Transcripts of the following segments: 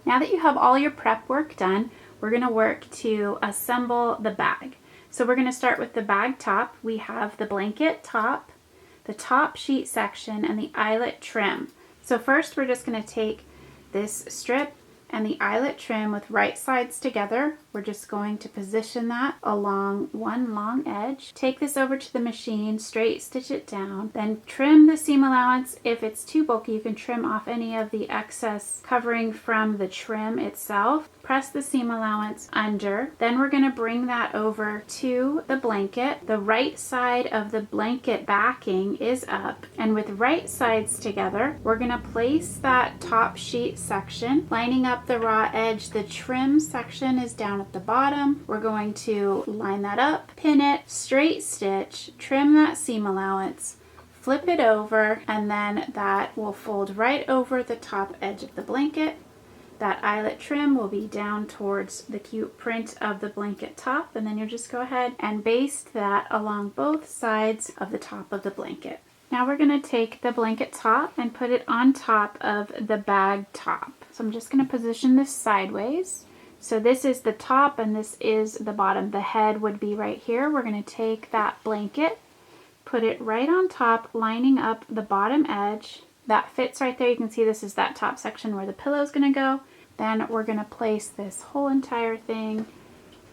Now that you have all your prep work done, we're going to work to assemble the bag. So we're going to start with the bag top. We have the blanket top, the top sheet section, and the eyelet trim. So first we're just going to take this strip and the eyelet trim with right sides together. We're just going to position that along one long edge. Take this over to the machine, straight stitch it down, then trim the seam allowance. If it's too bulky, you can trim off any of the excess covering from the trim itself. Press the seam allowance under. Then we're going to bring that over to the blanket. The right side of the blanket backing is up, and with right sides together, we're going to place that top sheet section, lining up the raw edge. The trim section is down at the bottom. We're going to line that up, pin it, straight stitch, trim that seam allowance, flip it over, and then that will fold right over the top edge of the blanket. That eyelet trim will be down towards the cute print of the blanket top, and then you'll just go ahead and baste that along both sides of the top of the blanket. Now we're going to take the blanket top and put it on top of the bag top. So I'm just going to position this sideways. So this is the top and this is the bottom. The head would be right here. We're going to take that blanket, put it right on top, lining up the bottom edge. That fits right there. You can see this is that top section where the pillow is going to go. Then we're going to place this whole entire thing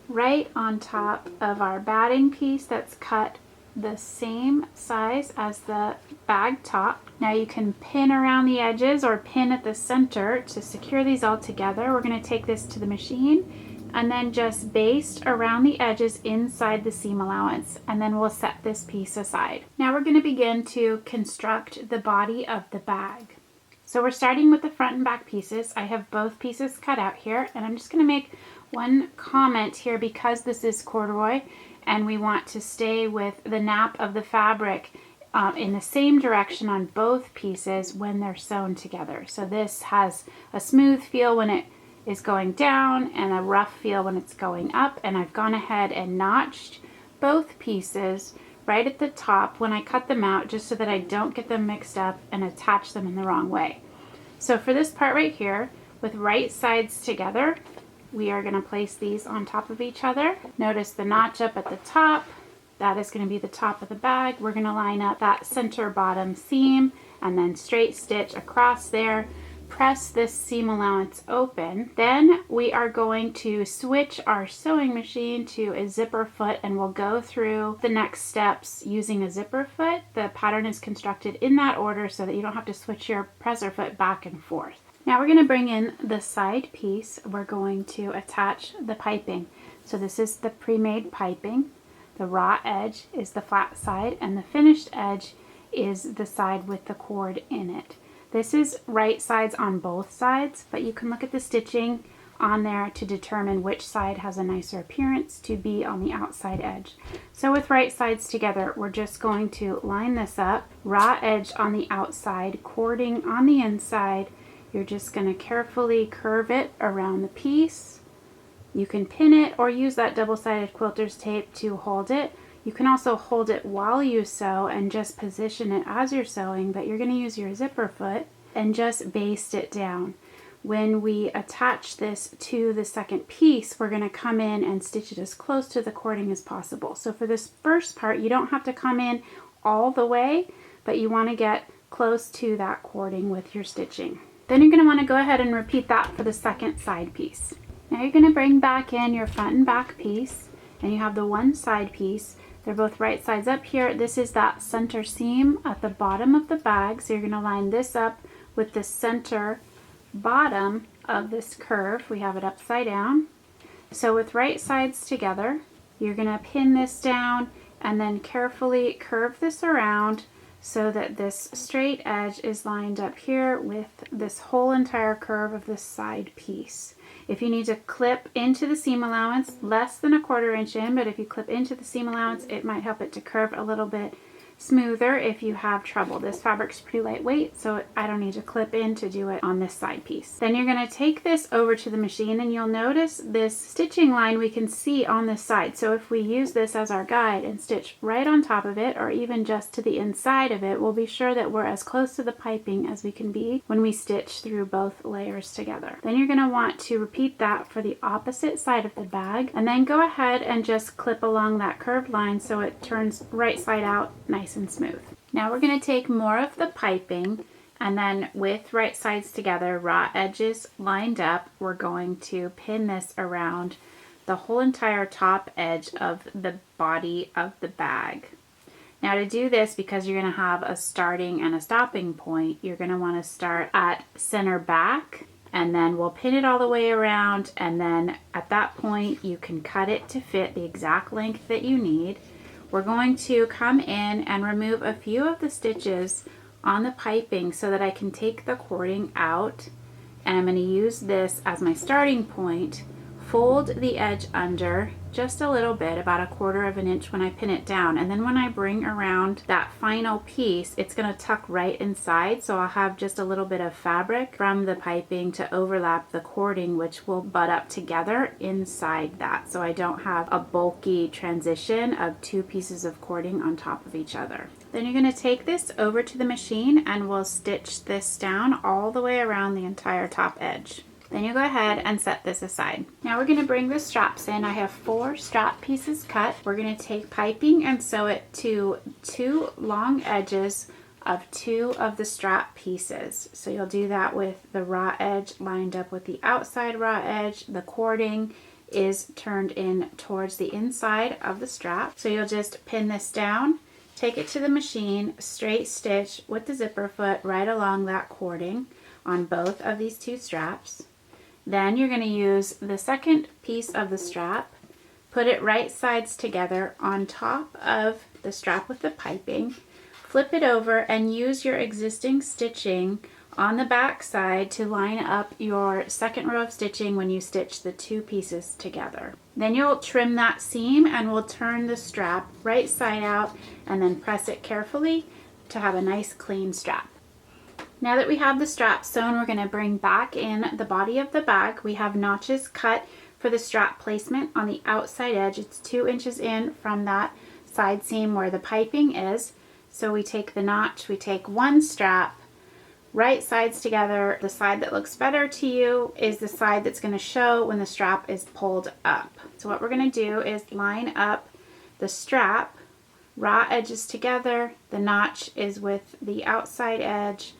right on top of our batting piece that's cut the same size as the bag top. Now you can pin around the edges or pin at the center to secure these all together. We're going to take this to the machine and then just baste around the edges inside the seam allowance, and then we'll set this piece aside. Now we're going to begin to construct the body of the bag. So we're starting with the front and back pieces. I have both pieces cut out here, and I'm just going to make one comment here because this is corduroy and we want to stay with the nap of the fabric in the same direction on both pieces when they're sewn together. So this has a smooth feel when it is going down and a rough feel when it's going up, and I've gone ahead and notched both pieces right at the top when I cut them out, just so that I don't get them mixed up and attach them in the wrong way. So for this part right here, with right sides together, we are going to place these on top of each other. Notice the notch up at the top. That is going to be the top of the bag. We're going to line up that center bottom seam and then straight stitch across there. Press this seam allowance open. Then we are going to switch our sewing machine to a zipper foot, and we'll go through the next steps using a zipper foot. The pattern is constructed in that order so that you don't have to switch your presser foot back and forth. Now we're going to bring in the side piece. We're going to attach the piping. So this is the pre-made piping. The raw edge is the flat side, and the finished edge is the side with the cord in it. This is right sides on both sides, but you can look at the stitching on there to determine which side has a nicer appearance to be on the outside edge. So with right sides together, we're just going to line this up, raw edge on the outside, cording on the inside. You're just going to carefully curve it around the piece. You can pin it or use that double-sided quilter's tape to hold it. You can also hold it while you sew and just position it as you're sewing, but you're going to use your zipper foot and just baste it down. When we attach this to the second piece, we're going to come in and stitch it as close to the cording as possible. So for this first part, you don't have to come in all the way, but you want to get close to that cording with your stitching. Then you're going to want to go ahead and repeat that for the second side piece. Now you're going to bring back in your front and back piece, and you have the one side piece. They're both right sides up here. This is that center seam at the bottom of the bag. So you're going to line this up with the center bottom of this curve. We have it upside down. So with right sides together, you're going to pin this down and then carefully curve this around so that this straight edge is lined up here with this whole entire curve of this side piece. If you need to clip into the seam allowance, less than 1/4 inch in, but if you clip into the seam allowance, it might help it to curve a little bit smoother if you have trouble. This fabric's pretty lightweight, so I don't need to clip in to do it on this side piece. Then you're going to take this over to the machine, and you'll notice this stitching line we can see on this side. So if we use this as our guide and stitch right on top of it, or even just to the inside of it, we'll be sure that we're as close to the piping as we can be when we stitch through both layers together. Then you're going to want to repeat that for the opposite side of the bag, and then go ahead and just clip along that curved line so it turns right side out nice and smooth. Now we're going to take more of the piping, and then with right sides together, raw edges lined up, we're going to pin this around the whole entire top edge of the body of the bag. Now to do this, because you're going to have a starting and a stopping point, you're going to want to start at center back, and then we'll pin it all the way around, and then at that point you can cut it to fit the exact length that you need. We're going to come in and remove a few of the stitches on the piping so that I can take the cording out, and I'm going to use this as my starting point, fold the edge under just a little bit, about 1/4 of an inch when I pin it down, and then when I bring around that final piece, it's going to tuck right inside, so I'll have just a little bit of fabric from the piping to overlap the cording, which will butt up together inside that, so I don't have a bulky transition of 2 pieces of cording on top of each other. Then you're going to take this over to the machine, and we'll stitch this down all the way around the entire top edge. Then you go ahead and set this aside. Now we're going to bring the straps in. I have 4 strap pieces cut. We're going to take piping and sew it to 2 long edges of 2 of the strap pieces. So you'll do that with the raw edge lined up with the outside raw edge. The cording is turned in towards the inside of the strap. So you'll just pin this down, take it to the machine, straight stitch with the zipper foot right along that cording on both of these 2 straps. Then you're going to use the second piece of the strap, put it right sides together on top of the strap with the piping, flip it over, and use your existing stitching on the back side to line up your second row of stitching when you stitch the 2 pieces together. Then you'll trim that seam, and we'll turn the strap right side out and then press it carefully to have a nice clean strap. Now that we have the strap sewn, we're going to bring back in the body of the bag. We have notches cut for the strap placement on the outside edge. It's 2 inches in from that side seam where the piping is. So we take the notch, we take 1 strap, right sides together. The side that looks better to you is the side that's going to show when the strap is pulled up. So what we're going to do is line up the strap, raw edges together, the notch is with the outside edge,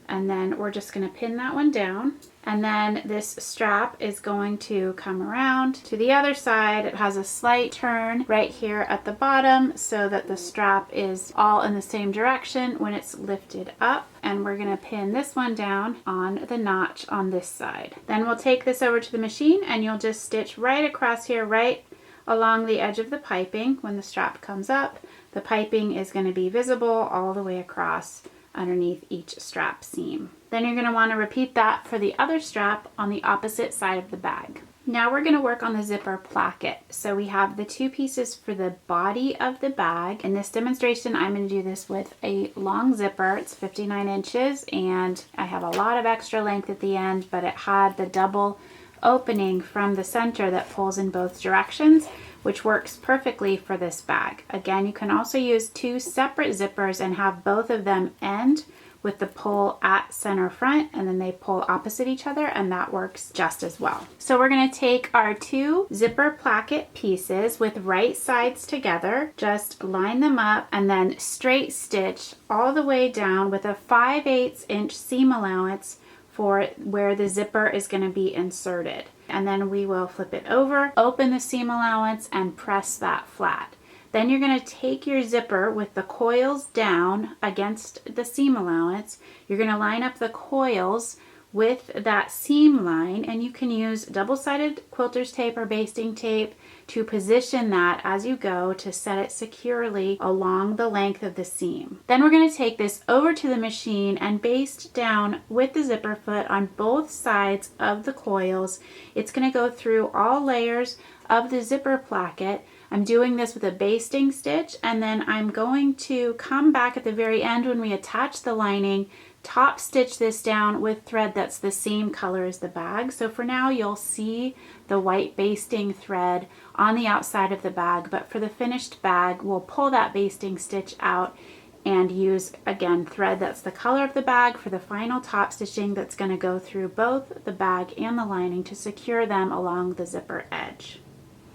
and then we're just going to pin that one down. And then this strap is going to come around to the other side. It has a slight turn right here at the bottom so that the strap is all in the same direction when it's lifted up. And we're going to pin this one down on the notch on this side. Then we'll take this over to the machine, and you'll just stitch right across here, right along the edge of the piping. When the strap comes up, the piping is going to be visible all the way across underneath each strap seam. Then you're going to want to repeat that for the other strap on the opposite side of the bag. Now we're going to work on the zipper placket. So we have the 2 pieces for the body of the bag. In this demonstration, I'm going to do this with a long zipper. It's 59 inches, and I have a lot of extra length at the end, but it had the double opening from the center that pulls in both directions, which works perfectly for this bag. Again, you can also use 2 separate zippers and have both of them end with the pull at center front, and then they pull opposite each other, and that works just as well. So we're going to take our 2 zipper placket pieces with right sides together, just line them up, and then straight stitch all the way down with a 5/8 inch seam allowance for where the zipper is going to be inserted. And then we will flip it over, open the seam allowance, and press that flat. Then you're going to take your zipper with the coils down against the seam allowance. You're going to line up the coils with that seam line, and you can use double-sided quilter's tape or basting tape to position that as you go to set it securely along the length of the seam. Then we're going to take this over to the machine and baste down with the zipper foot on both sides of the coils. It's going to go through all layers of the zipper placket I'm doing this with a basting stitch, and then I'm going to come back at the very end when we attach the lining, top stitch this down with thread that's the same color as the bag. So for now you'll see the white basting thread on the outside of the bag, but for the finished bag we'll pull that basting stitch out and use again thread that's the color of the bag for the final top stitching that's going to go through both the bag and the lining to secure them along the zipper edge.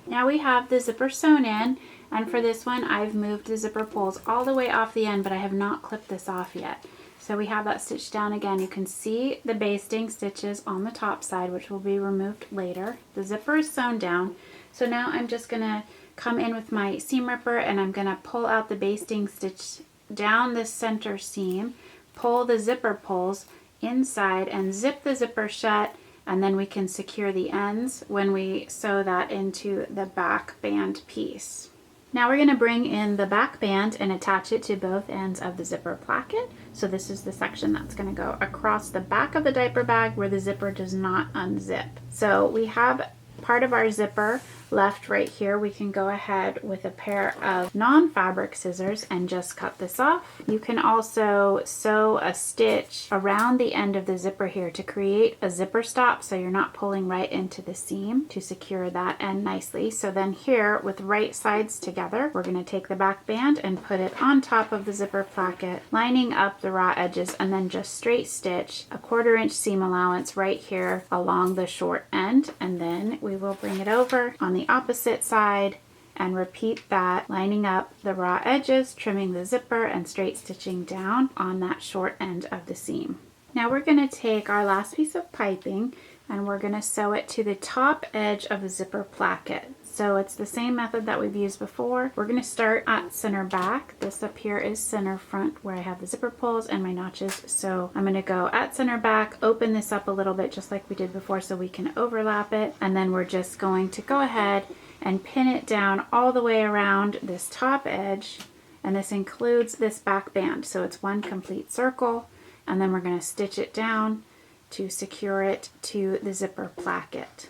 Now we have the zipper sewn in, and for this one I've moved the zipper pulls all the way off the end, but I have not clipped this off yet. So we have that stitched down again. You can see the basting stitches on the top side, which will be removed later. The zipper is sewn down. So now I'm just gonna come in with my seam ripper and I'm gonna pull out the basting stitch down this center seam, pull the zipper pulls inside and zip the zipper shut, and then we can secure the ends when we sew that into the back band piece. Now we're going to bring in the back band and attach it to both ends of the zipper placket. So this is the section that's going to go across the back of the diaper bag where the zipper does not unzip. So we have part of our zipper left right here. We can go ahead with a pair of non-fabric scissors and just cut this off. You can also sew a stitch around the end of the zipper here to create a zipper stop so you're not pulling right into the seam to secure that end nicely. So then here with right sides together, we're going to take the back band and put it on top of the zipper placket, lining up the raw edges, and then just straight stitch a 1/4 inch seam allowance right here along the short end, and then we will bring it over on the opposite side and repeat that, lining up the raw edges, trimming the zipper, and straight stitching down on that short end of the seam. Now we're going to take our last piece of piping and we're going to sew it to the top edge of the zipper placket. So it's the same method that we've used before. We're going to start at center back. This up here is center front where I have the zipper pulls and my notches. So I'm going to go at center back, open this up a little bit just like we did before so we can overlap it. And then we're just going to go ahead and pin it down all the way around this top edge. And this includes this back band. So it's one complete circle. And then we're going to stitch it down to secure it to the zipper placket.